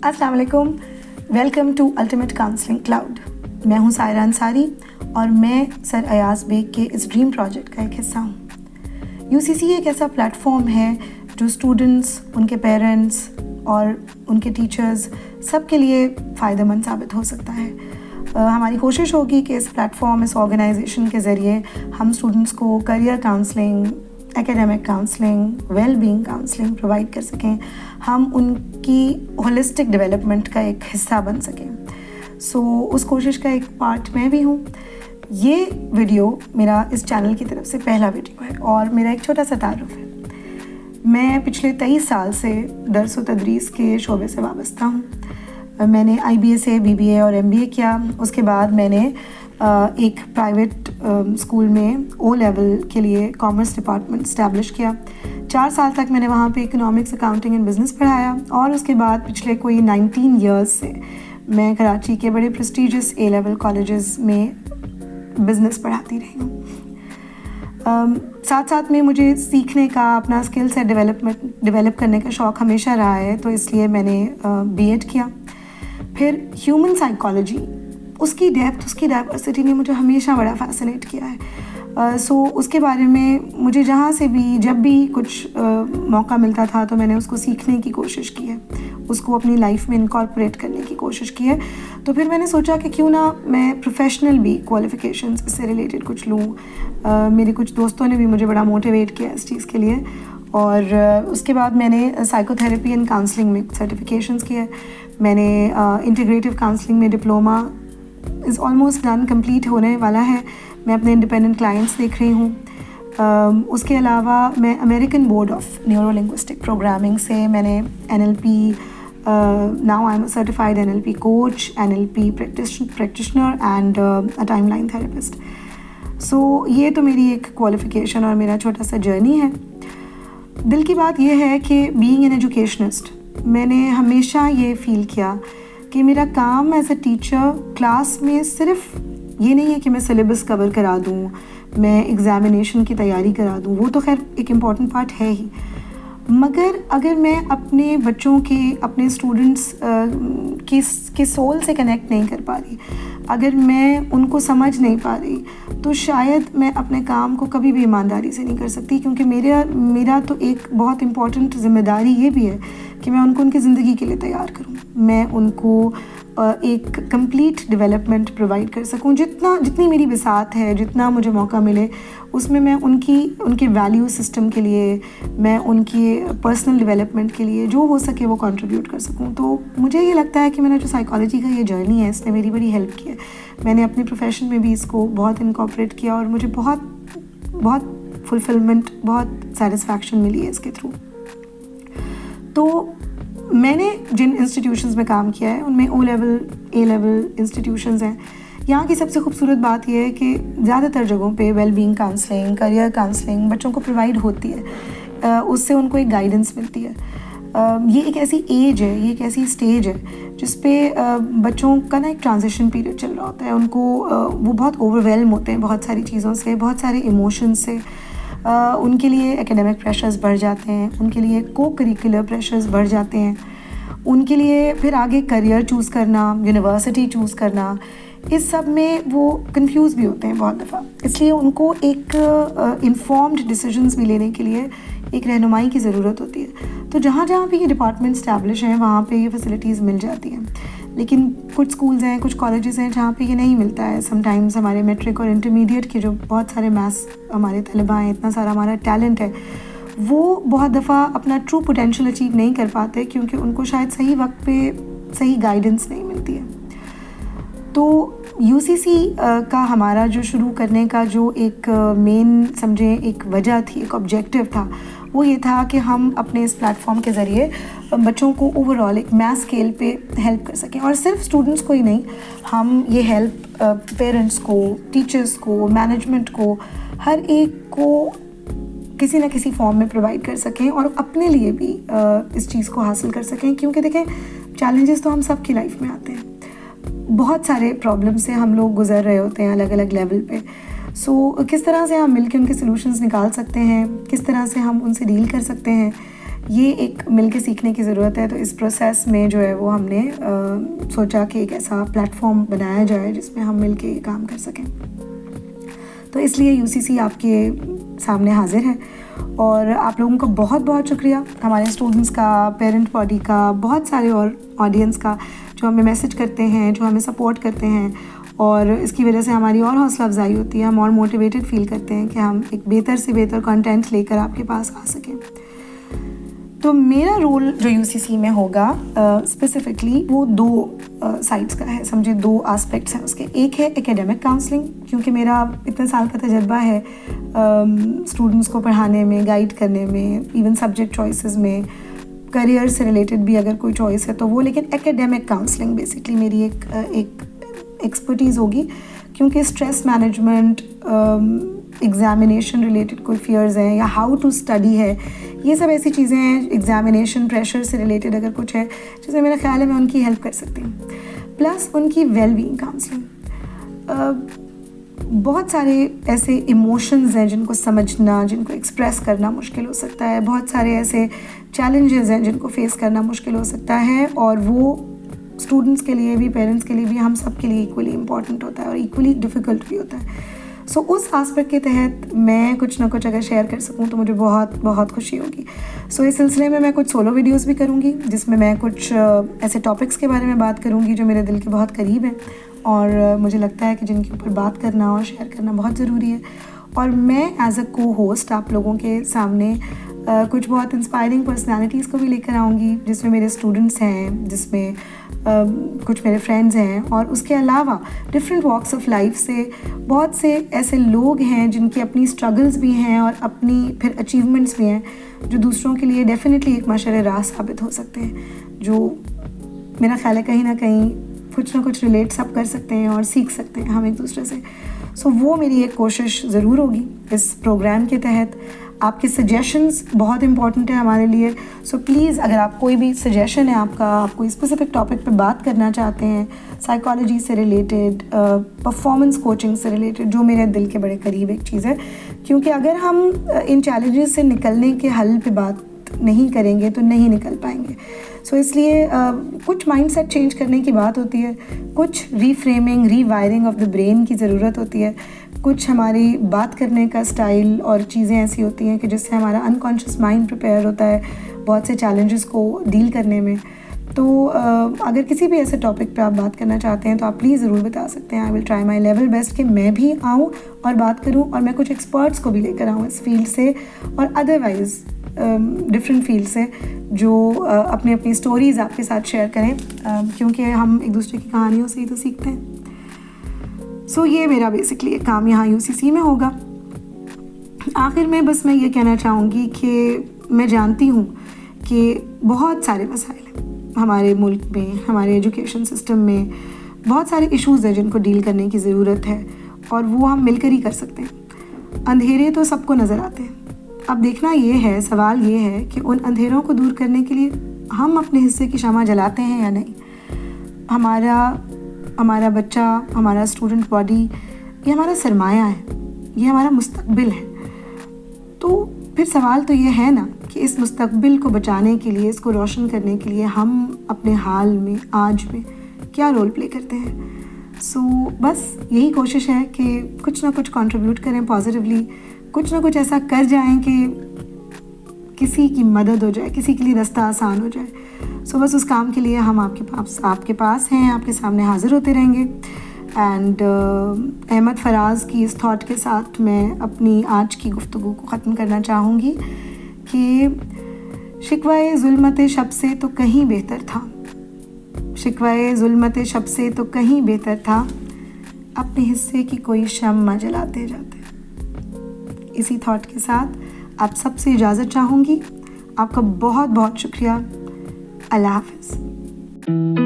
अस्सलाम वालेकुम, welcome to ultimate counselling cloud. मैं हूं सायरा अंसारी और मैं सर अयाज बेग के इस ड्रीम प्रोजेक्ट का एक हिस्सा हूं। यूसीसी एक ऐसा प्लेटफॉर्म है जो स्टूडेंट्स, उनके पेरेंट्स और उनके टीचर्स सब के लिए फ़ायदेमंद साबित हो सकता है। हमारी कोशिश होगी कि इस प्लेटफॉर्म, इस ऑर्गेनाइजेशन के ज़रिए हम स्टूडेंट्स को career counselling, academic counselling, well being counselling provide कर सकें, हम उनकी होलिस्टिक डेवलपमेंट का एक हिस्सा बन सकें। उस कोशिश का एक पार्ट मैं भी हूँ। ये वीडियो मेरा इस चैनल की तरफ से पहला वीडियो है और मेरा एक छोटा सा तारुफ है। मैं पिछले 23 साल से दर्स व तदरीस के शोबे से वाबस्ता हूँ। मैंने IBA, BBA और MBA किया। उसके बाद मैंने एक प्राइवेट स्कूल में O लेवल के लिए कॉमर्स डिपार्टमेंट इस्टेब्लिश किया। 4 साल तक मैंने वहाँ पे इकोनॉमिक्स, अकाउंटिंग एंड बिज़नेस पढ़ाया और उसके बाद पिछले कोई 19 ईयर्स से मैं कराची के बड़े प्रेस्टीजियस A लेवल कॉलेजेस में बिज़नेस पढ़ाती रही हूँ। साथ साथ में मुझे सीखने का, अपना स्किल सेट डेवलप करने का शौक़ हमेशा रहा है, तो इसलिए मैंने B.Ed किया। फिर ह्यूमन साइकोलॉजी, उसकी डेप्थ, उसकी डाइवर्सिटी ने मुझे हमेशा बड़ा फैसिनेट किया है। उसके बारे में मुझे जहाँ से भी, जब भी कुछ मौका मिलता था तो मैंने उसको सीखने की कोशिश की है, उसको अपनी लाइफ में इनकॉर्पोरेट करने की कोशिश की है। तो फिर मैंने सोचा कि क्यों ना मैं प्रोफेशनल भी क्वालिफ़िकेशंस इससे रिलेटेड कुछ लूँ। मेरे कुछ दोस्तों ने भी मुझे बड़ा मोटिवेट किया इस चीज़ के लिए और उसके बाद मैंने साइकोथेरेपी एंड काउंसलिंग में सर्टिफिकेशंस किए। मैंने इंटीग्रेटिव काउंसलिंग में diploma is almost done, complete होने वाला है। मैं अपने इंडिपेंडेंट क्लाइंट्स देख रही हूँ। उसके अलावा मैं American board of neuro linguistic programming से मैंने NLP, now I am certified NLP coach, NLP practitioner and a timeline therapist. ये तो मेरी एक क्वालिफ़िकेशन और मेरा छोटा सा जर्नी है। दिल की बात यह है कि बीइंग एन एजुकेशनिस्ट, मैंने हमेशा ये फ़ील किया कि मेरा काम एज अ टीचर क्लास में सिर्फ ये नहीं है कि मैं सिलेबस कवर करा दूँ, मैं एग्ज़ामिनेशन की तैयारी करा दूँ, वो तो खैर एक इम्पॉर्टेंट पार्ट है ही, मगर अगर मैं अपने बच्चों के, अपने स्टूडेंट्स के सोल से कनेक्ट नहीं कर पा रही, अगर मैं उनको समझ नहीं पा रही, तो शायद मैं अपने काम को कभी भी ईमानदारी से नहीं कर सकती। क्योंकि मेरा तो एक बहुत इम्पॉर्टेंट ज़िम्मेदारी ये भी है कि मैं उनको उनकी ज़िंदगी के लिए तैयार करूँ, मैं उनको एक कंप्लीट डेवलपमेंट प्रोवाइड कर सकूं। जितनी मेरी बिसात है, जितना मुझे मौका मिले, उसमें मैं उनके वैल्यू सिस्टम के लिए, मैं उनकी पर्सनल डेवलपमेंट के लिए जो हो सके वो कंट्रीब्यूट कर सकूं। तो मुझे ये लगता है कि मैंने जो साइकोलॉजी का ये जर्नी है, इसने मेरी बड़ी हेल्प की है। मैंने अपने प्रोफेशन में भी इसको बहुत इनकॉर्पोरेट किया और मुझे बहुत फुलफिलमेंट, बहुत सेटिस्फैक्शन मिली है इसके थ्रू। तो मैंने जिन इंस्टीट्यूशंस में काम किया है उनमें O level, A level institutions हैं। यहाँ की सबसे खूबसूरत बात यह है कि ज़्यादातर जगहों पे well being counselling, career counselling बच्चों को प्रोवाइड होती है। उससे उनको एक गाइडेंस मिलती है। ये एक ऐसी एज है, ये एक ऐसी स्टेज है जिस पे बच्चों का ना एक ट्रांजिशन पीरियड चल रहा होता है। उनको वो बहुत ओवरवेलम होते हैं बहुत सारी चीज़ों से, बहुत सारे इमोशंस से। उनके लिए एकेडमिक प्रेशर्स बढ़ जाते हैं, उनके लिए को करिकुलर प्रेशर्स बढ़ जाते हैं, उनके लिए फिर आगे करियर चूज़ करना, यूनिवर्सिटी चूज़ करना, इस सब में वो कंफ्यूज भी होते हैं बहुत दफ़ा। इसलिए उनको एक इन्फॉर्म्ड डिसीजंस भी लेने के लिए एक रहनुमाई की ज़रूरत होती है। तो जहाँ जहाँ भी ये डिपार्टमेंट इस्टेब्लिश हैं वहाँ पे ये फैसिलिटीज़ मिल जाती हैं। लेकिन कुछ स्कूल्स हैं, कुछ कॉलेजेस हैं जहाँ पे ये नहीं मिलता है। समटाइम्स हमारे मैट्रिक और इंटरमीडिएट के जो बहुत सारे मैथ्स हमारे तलबा हैं, इतना सारा हमारा टैलेंट है, वो बहुत दफ़ा अपना ट्रू पोटेंशियल अचीव नहीं कर पाते क्योंकि उनको शायद सही वक्त पे सही गाइडेंस नहीं मिलती है। तो UCC का हमारा जो शुरू करने का जो एक मेन समझे एक वजह थी, एक ऑब्जेक्टिव था, वो ये था कि हम अपने इस प्लेटफॉर्म के ज़रिए बच्चों को ओवरऑल एक मैस स्केल पे हेल्प कर सकें। और सिर्फ स्टूडेंट्स को ही नहीं, हम ये हेल्प पेरेंट्स को, टीचर्स को, मैनेजमेंट को, हर एक को किसी न किसी फॉर्म में प्रोवाइड कर सकें और अपने लिए भी इस चीज़ को हासिल कर सकें। क्योंकि देखें, चैलेंजेस तो हम सब की लाइफ में आते हैं, बहुत सारे प्रॉब्लम से हम लोग गुजर रहे होते हैं अलग अलग लेवल पे। सो किस तरह से हम मिलकर उनके सॉल्यूशंस निकाल सकते हैं, किस तरह से हम उनसे डील कर सकते हैं, ये एक मिलके सीखने की ज़रूरत है। तो इस प्रोसेस में जो है वो हमने सोचा कि एक ऐसा प्लेटफॉर्म बनाया जाए जिसमें हम मिलके काम कर सकें। तो इसलिए यूसीसी आपके सामने हाजिर है और आप लोगों का बहुत बहुत शुक्रिया, हमारे स्टूडेंट्स का, पेरेंट बॉडी का, बहुत सारे और ऑडियंस का जो हमें मैसेज करते हैं, जो हमें सपोर्ट करते हैं, और इसकी वजह से हमारी और हौसला अफजाई होती है, हम और मोटिवेटेड फील करते हैं कि हम एक बेहतर से बेहतर कंटेंट लेकर आपके पास आ सकें। तो मेरा रोल जो यूसीसी में होगा स्पेसिफिकली वो 2 साइड्स का है, समझे 2 एस्पेक्ट्स हैं उसके। एक है एकेडमिक काउंसलिंग, क्योंकि मेरा इतने साल का तजर्बा है स्टूडेंट्स को पढ़ाने में, गाइड करने में, इवन सब्जेक्ट चॉइसेस में, करियर से रिलेटेड भी अगर कोई चॉइस है तो वो। लेकिन एकेडमिक काउंसलिंग बेसिकली मेरी एक एक्सपर्टीज़ होगी, क्योंकि स्ट्रेस मैनेजमेंट, एग्ज़ामिनेशन रिलेटेड कोई फियर्स हैं या हाउ टू स्टडी है, ये सब ऐसी चीज़ें हैं, एग्ज़ामिनेशन प्रेशर से रिलेटेड अगर कुछ है जिसमें मेरा ख्याल है मैं उनकी हेल्प कर सकती हूँ। प्लस उनकी वेलबींग काउंसलिंग। बहुत सारे ऐसे इमोशंस हैं जिनको समझना, जिनको एक्सप्रेस करना मुश्किल हो सकता है, बहुत सारे ऐसे चैलेंजेस हैं जिनको फेस करना मुश्किल हो सकता है, और वो स्टूडेंट्स के लिए भी, पेरेंट्स के लिए भी, हम सब के लिए इक्वली इम्पॉर्टेंट होता है और इक्वली डिफ़िकल्ट भी होता है। सो उस एस्पेक्ट के तहत मैं कुछ ना कुछ अगर शेयर कर सकूं तो मुझे बहुत बहुत खुशी होगी। सो इस सिलसिले में मैं कुछ सोलो वीडियोस भी करूंगी जिसमें मैं कुछ ऐसे टॉपिक्स के बारे में बात करूंगी जो मेरे दिल के बहुत करीब हैं और मुझे लगता है कि जिनके ऊपर बात करना और शेयर करना बहुत ज़रूरी है। और मैं एज अ को होस्ट आप लोगों के सामने कुछ बहुत इंस्पायरिंग पर्सनालिटीज़ को भी लेकर आऊँगी, जिसमें मेरे स्टूडेंट्स हैं, जिसमें कुछ मेरे फ्रेंड्स हैं, और उसके अलावा डिफरेंट वॉक्स ऑफ लाइफ से बहुत से ऐसे लोग हैं जिनकी अपनी स्ट्रगल्स भी हैं और अपनी फिर अचीवमेंट्स भी हैं, जो दूसरों के लिए डेफिनेटली एक मशर राह साबित हो सकते हैं, जो मेरा ख्याल है कहीं ना कहीं कुछ ना कुछ रिलेट सब कर सकते हैं और सीख सकते हैं हम एक दूसरे से। सो वो मेरी एक कोशिश ज़रूर होगी इस प्रोग्राम के तहत। आपके सजेशंस बहुत इंपॉर्टेंट है हमारे लिए। सो प्लीज़ अगर आप कोई भी सजेशन है आपका, आप कोई स्पेसिफिक टॉपिक पे बात करना चाहते हैं, साइकोलॉजी से रिलेटेड, परफॉर्मेंस कोचिंग से रिलेटेड, जो मेरे दिल के बड़े करीब एक चीज़ है, क्योंकि अगर हम इन चैलेंजेस से निकलने के हल पे बात नहीं करेंगे तो नहीं निकल पाएंगे। सो इसलिए कुछ माइंडसेट चेंज करने की बात होती है, कुछ reframing, rewiring of the brain की ज़रूरत होती है, कुछ हमारी बात करने का स्टाइल और चीज़ें ऐसी होती हैं कि जिससे हमारा अनकॉन्शियस माइंड प्रिपेयर होता है बहुत से चैलेंजेस को डील करने में। तो अगर किसी भी ऐसे टॉपिक पे आप बात करना चाहते हैं तो आप प्लीज़ ज़रूर बता सकते हैं। I will try my level best कि मैं भी आऊँ और बात करूँ, और मैं कुछ एक्सपर्ट्स को भी लेकर आऊँ इस फील्ड से और अदरवाइज़ डिफरेंट फील्ड से, जो अपनी अपनी स्टोरीज़ आपके साथ शेयर करें, क्योंकि हम एक दूसरे की कहानियों से ही तो सीखते हैं। सो ये मेरा बेसिकली काम यहाँ यूसीसी में होगा। आखिर में बस मैं ये कहना चाहूँगी कि मैं जानती हूँ कि बहुत सारे मसाइल हैं हमारे मुल्क में, हमारे एजुकेशन सिस्टम में बहुत सारे इश्यूज़ हैं जिनको डील करने की ज़रूरत है, और वो हम मिलकर ही कर सकते हैं। अंधेरे तो सबको नज़र आते हैं। अब देखना ये है, सवाल ये है कि उन अंधेरों को दूर करने के लिए हम अपने हिस्से की शमा जलाते हैं या नहीं। हमारा बच्चा, हमारा स्टूडेंट बॉडी, ये हमारा सरमाया है, ये हमारा मुस्तकबिल है। तो फिर सवाल तो ये है ना कि इस मुस्तकबिल को बचाने के लिए, इसको रोशन करने के लिए हम अपने हाल में, आज में क्या रोल प्ले करते हैं। सो बस यही कोशिश है कि कुछ ना कुछ कंट्रीब्यूट करें पॉजिटिवली, कुछ ना कुछ ऐसा कर जाएं कि किसी की मदद हो जाए, किसी के लिए रास्ता आसान हो जाए। सो बस उस काम के लिए हम आपके पास हैं, आपके सामने हाजिर होते रहेंगे। एंड अहमद फराज की इस थॉट के साथ मैं अपनी आज की गुफ्तगू को ख़त्म करना चाहूँगी कि शिकवाए ज़ुल्मत शब से तो कहीं बेहतर था, शिकवाए ज़ुल्मत शब से तो कहीं बेहतर था, अपने हिस्से की कोई शम्मा जलाते जाते। इसी थॉट के साथ आप सबसे इजाज़त चाहूँगी। आपका बहुत बहुत शुक्रिया। अल्लाह हाफ़िज़।